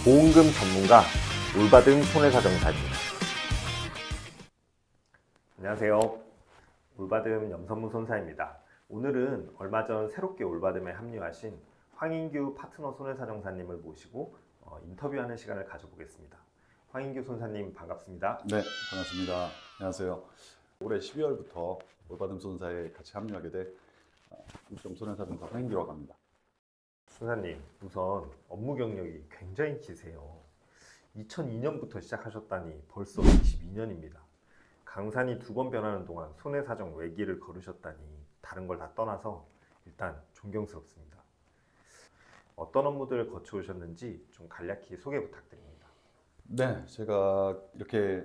보험금 전문가 올바듬 손해사정사입니다. 안녕하세요. 올바듬 염선무 손사입니다. 오늘은 얼마 전 새롭게 올바듬에 합류하신 황인규 파트너 손해사정사님을 모시고 인터뷰하는 시간을 가져보겠습니다. 황인규 손사님 반갑습니다. 네, 반갑습니다. 안녕하세요. 올해 12월부터 올바듬 손사에 같이 합류하게 된 육종 손해사정사 황인규라고 합니다. 손사님, 우선 업무 경력이 굉장히 기세요. 2002년부터 시작하셨다니 벌써 22년입니다. 강산이 2번 변하는 동안 손해사정 외길을 걸으셨다니 다른 걸 다 떠나서 일단 존경스럽습니다. 어떤 업무들을 거쳐오셨는지 좀 간략히 소개 부탁드립니다. 네, 제가 이렇게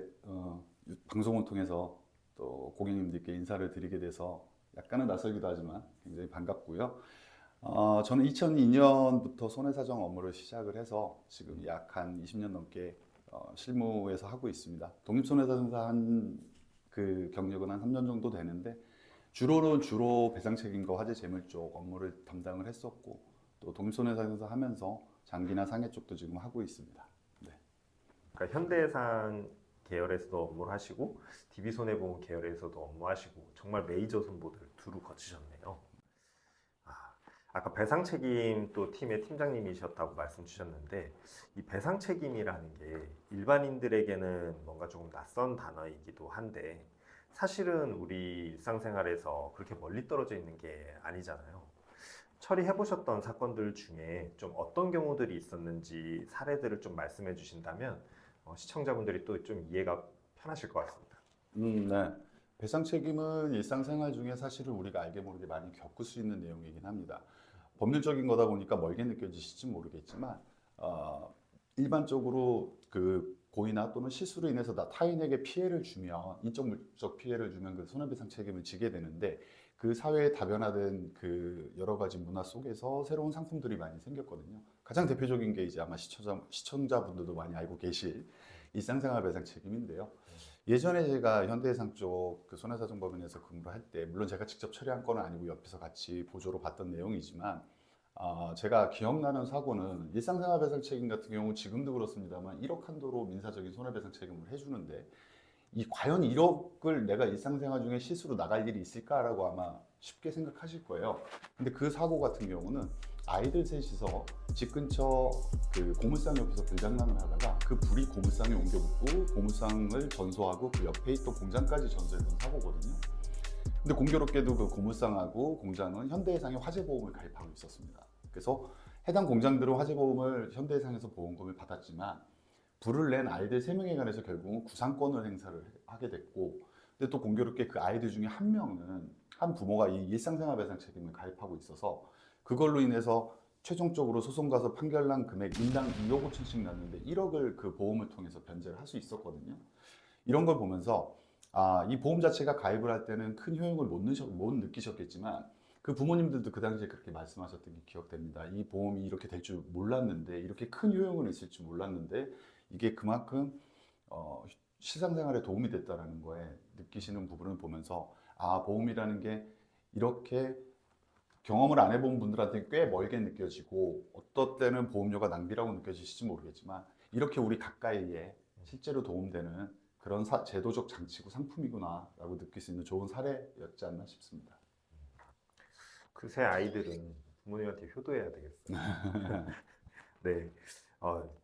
방송을 통해서 또 고객님들께 인사를 드리게 돼서 약간은 낯설기도 하지만 굉장히 반갑고요. 저는 2002년부터 손해사정 업무를 시작을 해서 지금 약 한 20년 넘게 실무에서 하고 있습니다. 독립손해사정사 그 경력은 한 3년 정도 되는데 주로 배상 책임과 화재 재물 쪽 업무를 담당을 했었고 또 독립손해사정사 하면서 장기나 상해 쪽도 지금 하고 있습니다. 네. 그러니까 현대해상 계열에서도 업무를 하시고 DB손해보험 계열에서도 업무하시고 정말 메이저 손보들 두루 거치셨네요. 아까 배상 책임 또 팀의 팀장님이셨다고 말씀 주셨는데 이 배상 책임이라는 게 일반인들에게는 뭔가 조금 낯선 단어이기도 한데 사실은 우리 일상생활에서 그렇게 멀리 떨어져 있는 게 아니잖아요. 처리해 보셨던 사건들 중에 좀 어떤 경우들이 있었는지 사례들을 좀 말씀해 주신다면 시청자분들이 또 좀 이해가 편하실 것 같습니다. 네. 배상 책임은 일상생활 중에 사실은 우리가 알게 모르게 많이 겪을 수 있는 내용이긴 합니다. 법률적인 거다 보니까 멀게 느껴지실지 모르겠지만 일반적으로 그 고의나 또는 실수로 인해서 타인에게 피해를 주면 인적 물적 피해를 주면 그 손해배상 책임을 지게 되는데 그 사회에 다변화된 그 여러 가지 문화 속에서 새로운 상품들이 많이 생겼거든요. 가장 대표적인 게 이제 아마 시청자분들도 많이 알고 계실 일상생활 배상 책임인데요. 예전에 제가 현대해상 쪽 그 손해사정법인에서 근무를 할 때 물론 제가 직접 처리한 건은 아니고 옆에서 같이 보조로 봤던 내용이지만 제가 기억나는 사고는 일상생활 배상 책임 같은 경우 지금도 그렇습니다만 1억 한도로 민사적인 손해배상 책임을 해주는데 과연 1억을 내가 일상생활 중에 실수로 나갈 일이 있을까라고 아마 쉽게 생각하실 거예요. 근데 그 사고 같은 경우는 아이들 셋이서 집 근처 그 고물상 옆에서 불장난을 하다가 그 불이 고물상에 옮겨 붙고 고물상을 전소하고 그 옆에 있던 공장까지 전소했던 사고거든요. 근데 공교롭게도 그 고물상하고 공장은 현대해상의 화재보험을 가입하고 있었습니다. 그래서 해당 공장들은 화재보험을 현대해상에서 보험금을 받았지만 불을 낸 아이들 3명에 관해서 결국은 구상권을 행사를 하게 됐고 근데 또 공교롭게 그 아이들 중에 한 명은 한 부모가 이 일상생활 배상 책임을 가입하고 있어서 그걸로 인해서 최종적으로 소송 가서 판결난 금액 인당 2억 5천씩 났는데 1억을 그 보험을 통해서 변제를 할 수 있었거든요. 이런 걸 보면서 이 보험 자체가 가입을 할 때는 큰 효용을 못 느끼셨겠지만 그 부모님들도 그 당시에 그렇게 말씀하셨던 게 기억됩니다. 이 보험이 이렇게 될 줄 몰랐는데 이렇게 큰 효용을 있을 줄 몰랐는데 이게 그만큼 실생활에 도움이 됐다는 거에 느끼시는 부분을 보면서 보험이라는 게 이렇게 경험을 안 해본 분들한테 꽤 멀게 느껴지고 어떤 때는 보험료가 낭비라고 느껴지실지 모르겠지만 이렇게 우리 가까이에 실제로 도움되는 그런 제도적 장치고 상품이구나 라고 느낄 수 있는 좋은 사례였지 않나 싶습니다. 그 새 아이들은 부모님한테 효도해야 되겠어요. 네.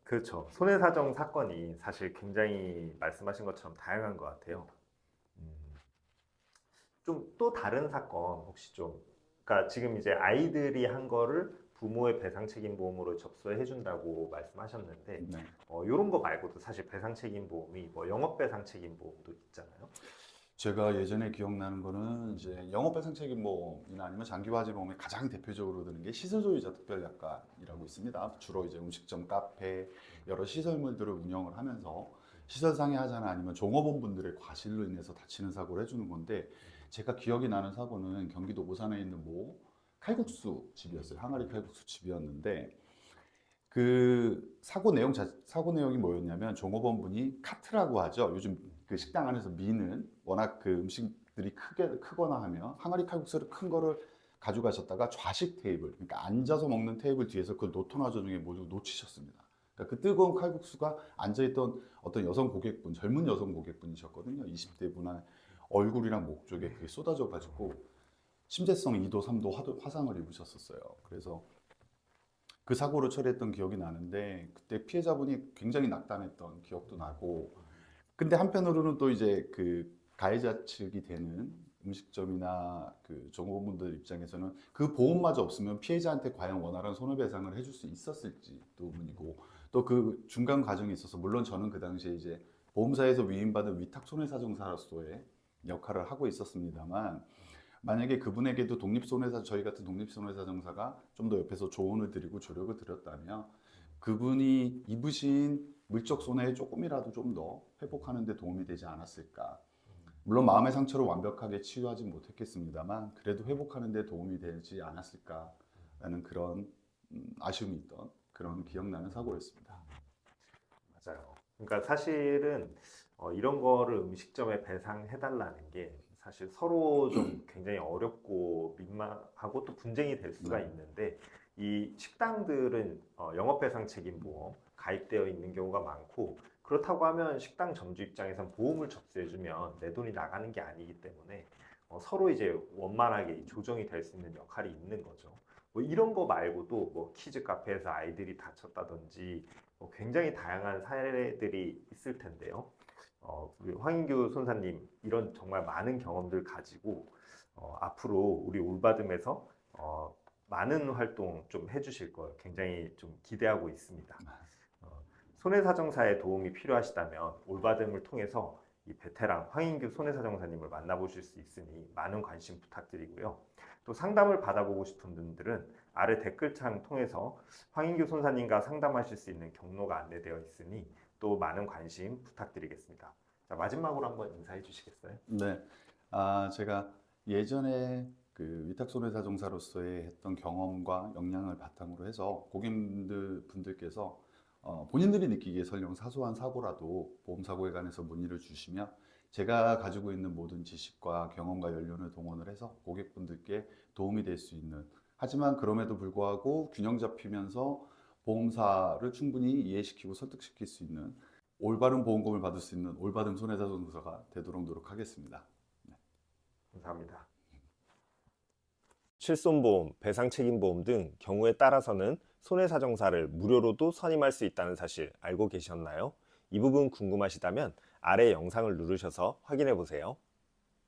그렇죠. 손해사정 사건이 사실 굉장히 말씀하신 것처럼 다양한 것 같아요. 좀 또 다른 사건 혹시 좀, 그러니까 지금 이제 아이들이 한 거를 부모의 배상 책임 보험으로 접수해 준다고 말씀하셨는데, 네. 이런 거 말고도 사실 배상 책임 보험이 뭐 영업 배상 책임 보험도 있잖아요. 제가 예전에 기억나는 거는 이제 영업배상 책임보험이나 아니면 장기화재보험에 가장 대표적으로 드는 게 시설소유자 특별약관이라고 있습니다. 주로 이제 음식점, 카페, 여러 시설물들을 운영을 하면서 시설상해 하자나 아니면 종업원분들의 과실로 인해서 다치는 사고를 해주는 건데 제가 기억이 나는 사고는 경기도 오산에 있는 모 칼국수 집이었어요. 항아리 칼국수 집이었는데 그 사고 내용이 뭐였냐면 종업원분이 카트라고 하죠. 요즘 그 식당 안에서 미는 워낙 그 음식들이 크거나 하면 항아리 칼국수를 큰 거를 가져가셨다가 좌식 테이블, 그러니까 앉아서 먹는 테이블 뒤에서 그 노토나 조중에 모두 놓치셨습니다. 그러니까 그러니까 그 뜨거운 칼국수가 앉아있던 어떤 여성 고객분, 젊은 여성 고객분이셨거든요. 20대 분한 얼굴이랑 목 쪽에 그게 쏟아져 가지고 심재성 2도, 3도 화상을 입으셨었어요. 그래서 그 사고를 처리했던 기억이 나는데 그때 피해자분이 굉장히 낙담했던 기억도 나고, 근데 한편으로는 또 이제 그 가해자 측이 되는 음식점이나 그 종업원들 입장에서는 그 보험마저 없으면 피해자한테 과연 원활한 손해배상을 해줄 수 있었을지도 의문이고, 또 그 중간 과정에 있어서 물론 저는 그 당시에 이제 보험사에서 위임받은 위탁 손해사정사로서의 역할을 하고 있었습니다만, 만약에 그분에게도 저희 같은 독립손해사정사가 좀 더 옆에서 조언을 드리고 조력을 드렸다면 그분이 입으신 물적 손해에 조금이라도 좀 더 회복하는 데 도움이 되지 않았을까. 물론 마음의 상처를 완벽하게 치유하지 못했겠습니다만 그래도 회복하는 데 도움이 되지 않았을까라는 그런 아쉬움이 있던 그런 기억나는 사고였습니다. 맞아요. 그러니까 사실은 이런 거를 음식점에 배상해달라는 게 사실 서로 좀 굉장히 어렵고 민망하고 또 분쟁이 될 수가 네. 있는데, 이 식당들은 영업배상 책임보험 가입되어 있는 경우가 많고, 그렇다고 하면 식당 점주 입장에선 보험을 접수해주면 내 돈이 나가는 게 아니기 때문에 서로 이제 원만하게 조정이 될 수 있는 역할이 있는 거죠. 뭐 이런 거 말고도 뭐 키즈 카페에서 아이들이 다쳤다든지 굉장히 다양한 사례들이 있을 텐데요. 우리 황인규 손사님 이런 정말 많은 경험들 가지고 앞으로 우리 올바듬에서 많은 활동 좀 해주실 걸 굉장히 좀 기대하고 있습니다. 손해사정사의 도움이 필요하시다면 올바듬을 통해서 이 베테랑 황인규 손해사정사님을 만나보실 수 있으니 많은 관심 부탁드리고요. 또 상담을 받아보고 싶은 분들은 아래 댓글창 통해서 황인규 손사님과 상담하실 수 있는 경로가 안내되어 있으니 또 많은 관심 부탁드리겠습니다. 자, 마지막으로 한번 인사해 주시겠어요? 네, 제가 예전에 그 위탁손해사정사로서의 했던 경험과 역량을 바탕으로 해서 고객분들께서 본인들이 느끼기에 설령 사소한 사고라도 보험사고에 관해서 문의를 주시면 제가 가지고 있는 모든 지식과 경험과 연륜을 동원을 해서 고객분들께 도움이 될 수 있는, 하지만 그럼에도 불구하고 균형 잡히면서 보험사를 충분히 이해시키고 설득시킬 수 있는 올바른 보험금을 받을 수 있는 올바른 손해사정사가 되도록 노력하겠습니다. 감사합니다. 실손보험, 배상책임보험 등 경우에 따라서는 손해사정사를 무료로도 선임할 수 있다는 사실 알고 계셨나요? 이 부분 궁금하시다면 아래 영상을 누르셔서 확인해 보세요.